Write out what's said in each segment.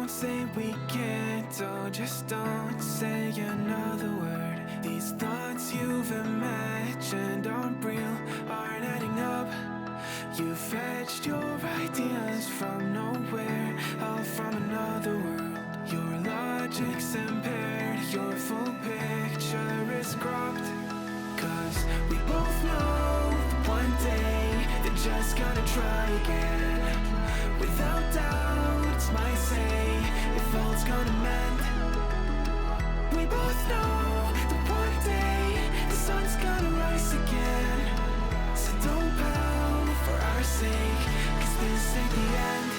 Don't say we can't, oh, just don't say another word. These thoughts you've imagined aren't real, aren't adding up. You fetched your ideas from nowhere, all from another world. Your logic's impaired, your full picture is cropped. Cause we both know that one day they're just gonna try again. Without doubt, it's my say, if all's gonna mend. We both know that one day the sun's gonna rise again. So don't pout for our sake, cause this ain't the end.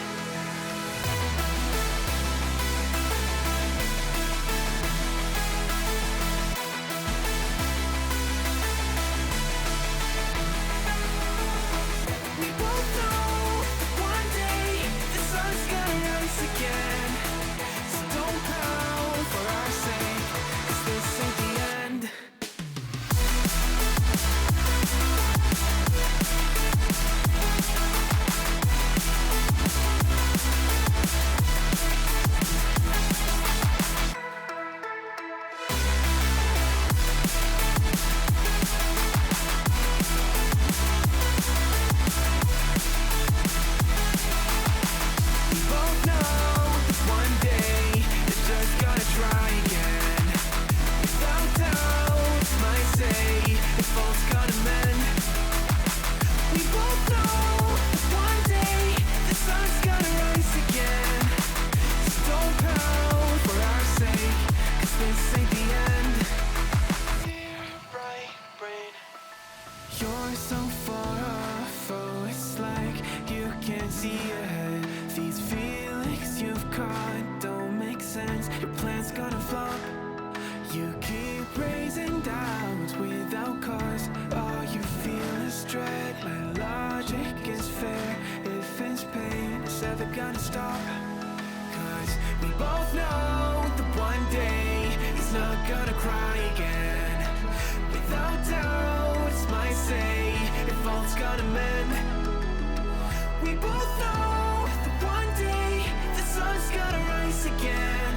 We both know that one day the sun's gonna rise again. So don't pout for our sake, cause this ain't the end. We both know that one day they're just gonna try again. Without doubt, it's my say, if all's gonna mend. We both know that one day the sun's gonna rise again. So don't pout for our sake, cause this ain't the end. Dear bright brain, you're so far off, oh, it's like you can't see ahead. These feelings you've caught don't make sense, your plan's gonna flop. You keep raising doubts without cause, all you feel is dread. My logic is fair, if it's pain, it's ever gonna stop. Cause we both know that one day he's not gonna cry again. Without doubt, it's my say, if all's gonna mend. We both know that one day the sun's gonna rise again.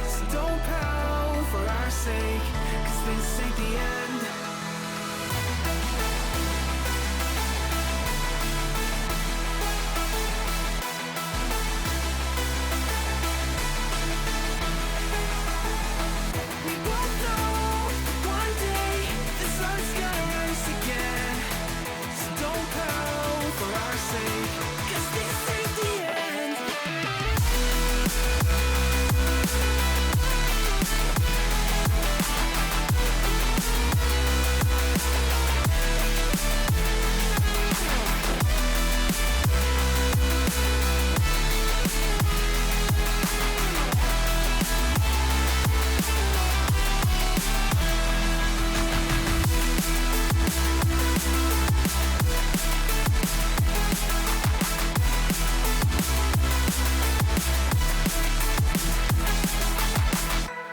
So don't pout for our sake, cause this ain't the end. We both know that one day the sun's gonna rise again. So don't pout for our sake, cause this ain't the end.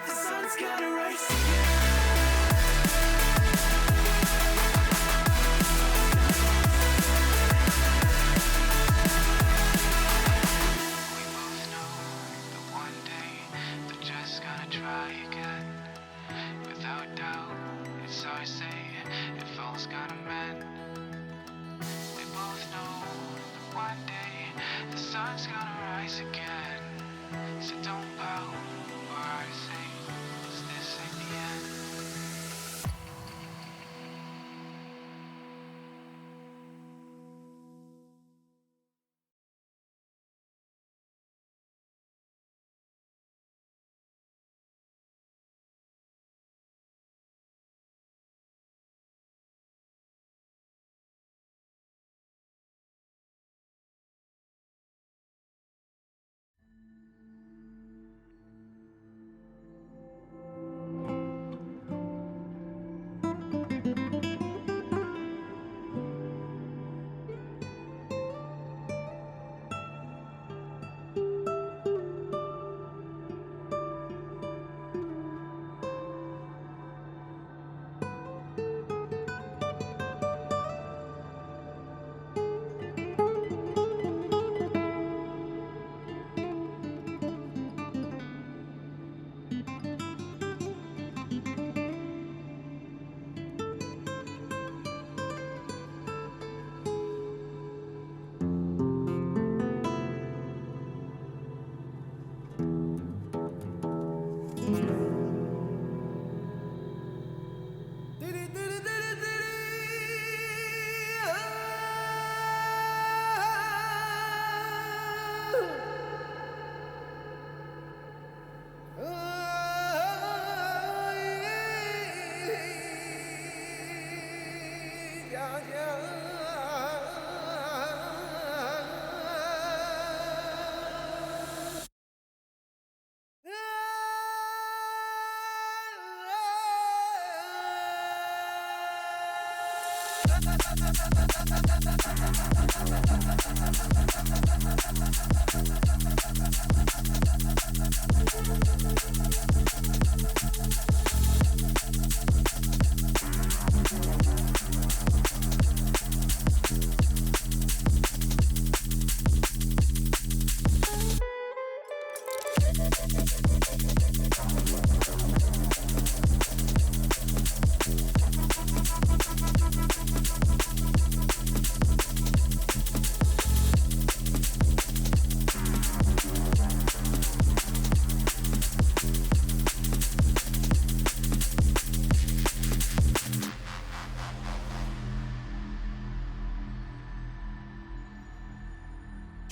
The sun's gonna rise again. We both know that one day they're just gonna try again. Without doubt, it's our say, if all's gonna mend. We both know that one day the sun's gonna rise again. So don't pout for our sake, 'cause this ain't the end.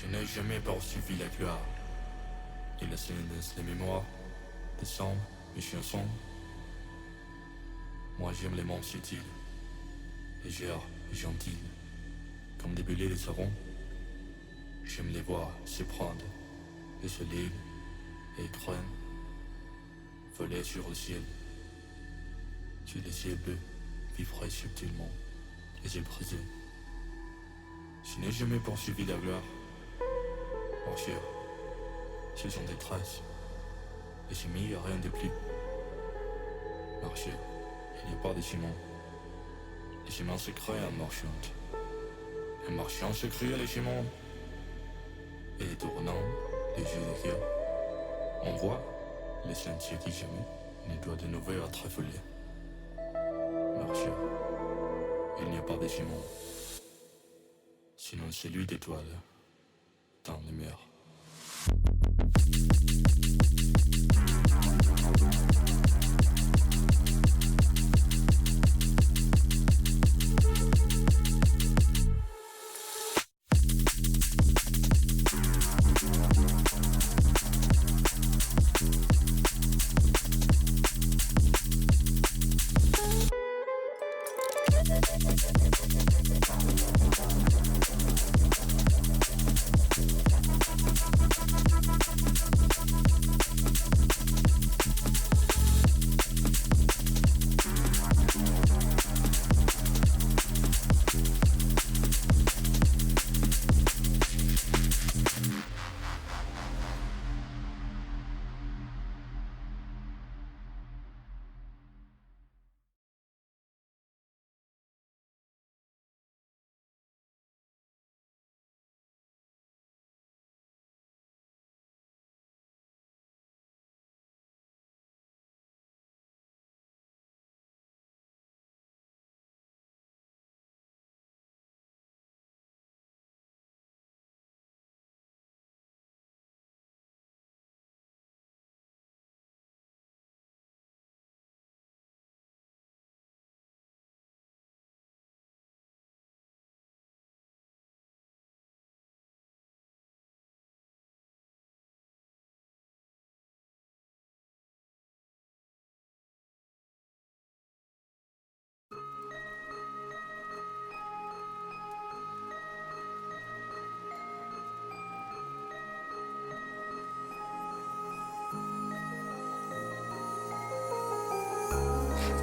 Je n'ai jamais poursuivi la gloire. Et la silence, les mémoires, des sons, mes chansons. Moi j'aime les mots subtils, légers et gentils, comme des bulles de savon. J'aime les voir se prendre, et se lire, et écrire, voler sur le ciel. Sur les ciels bleus, vibrer subtilement, les yeux brisés. Je n'ai jamais poursuivi la gloire. Marcher, ce sont des traces, et chez moi il n'y a rien de plus. Marcher, il n'y a pas de ciment. Les ciments se créent en marchant. Un marchand se crée les ciments. Et les tournants, les yeux des yeux, on voit les sentiers qui jamais ne doit de nouveau être affolés. Marcher, il n'y a pas de ciment. Sinon c'est lui d'étoiles dans les mers.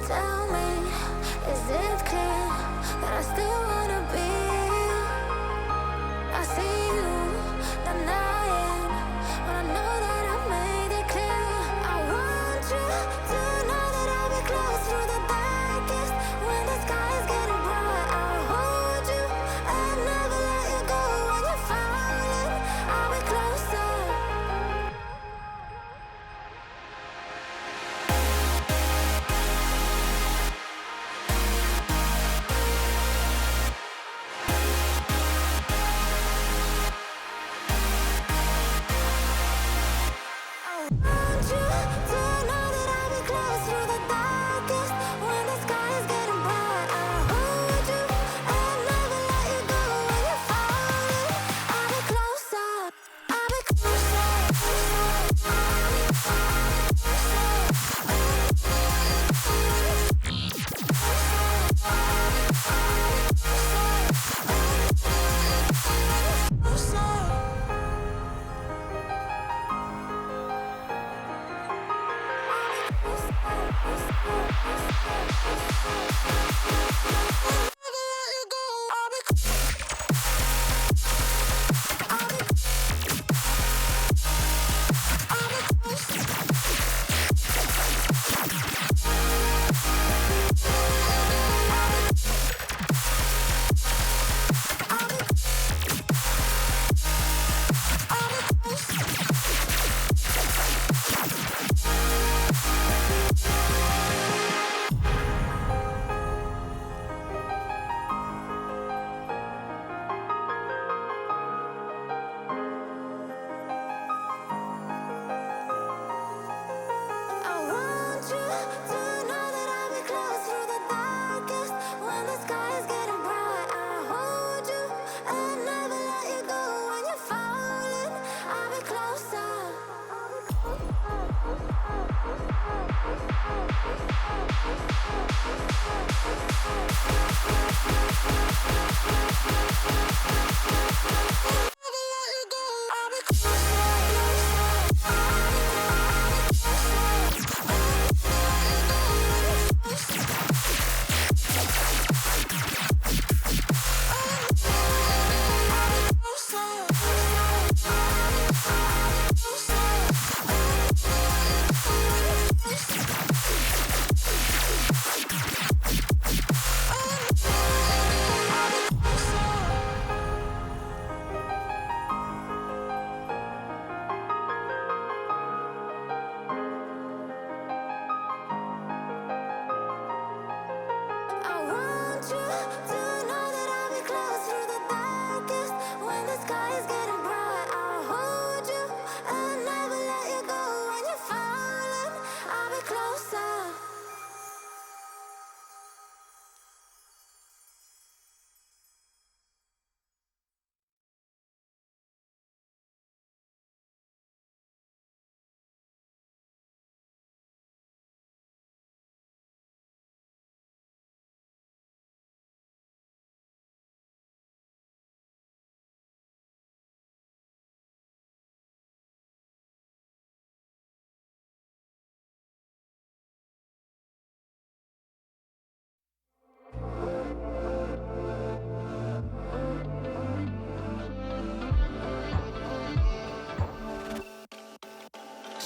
Tell me, is it clear that I still wanna be? I see you denying when I know that I made it clear. I want you to know that I'll be close through the darkest when the sky is getting bright. I'll hold you and never let you go when you're falling. I'll be closer.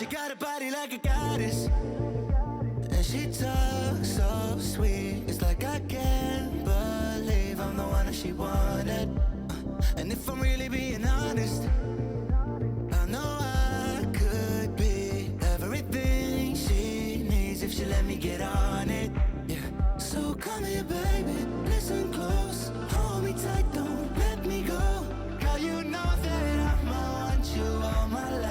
She got a body like a goddess, and she talks so sweet. It's like I can't believe I'm the one that she wanted. And if I'm really being honest, I know I could be everything she needs if she let me get on it. Yeah. So come here, baby, listen close, hold me tight, don't let me go. Girl, you know that I'ma want you all my life,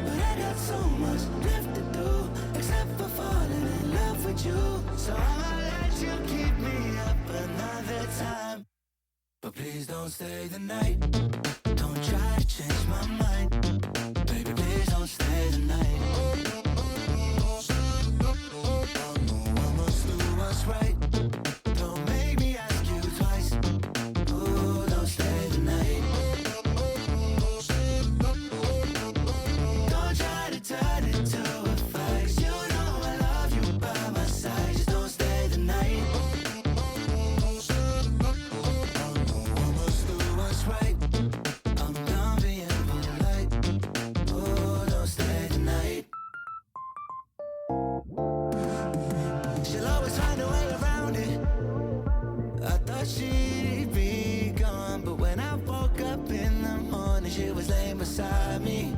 but I got so much left to do, except for falling in love with you. So I'ma let you keep me up another time, but please don't stay the night. Don't try to change my mind, baby, please don't stay the night. I must do what's right. Don't make me ask you twice. Ooh, don't stay the night. Don't try to turn it to a fight, 'cause you know I love you by my side. Just don't stay the night. I must do what's right. I'm done being polite. Ooh, don't stay the night. She'll always find a way around it. I thought she'd be gone, but when I woke up in the morning, she was laying beside me.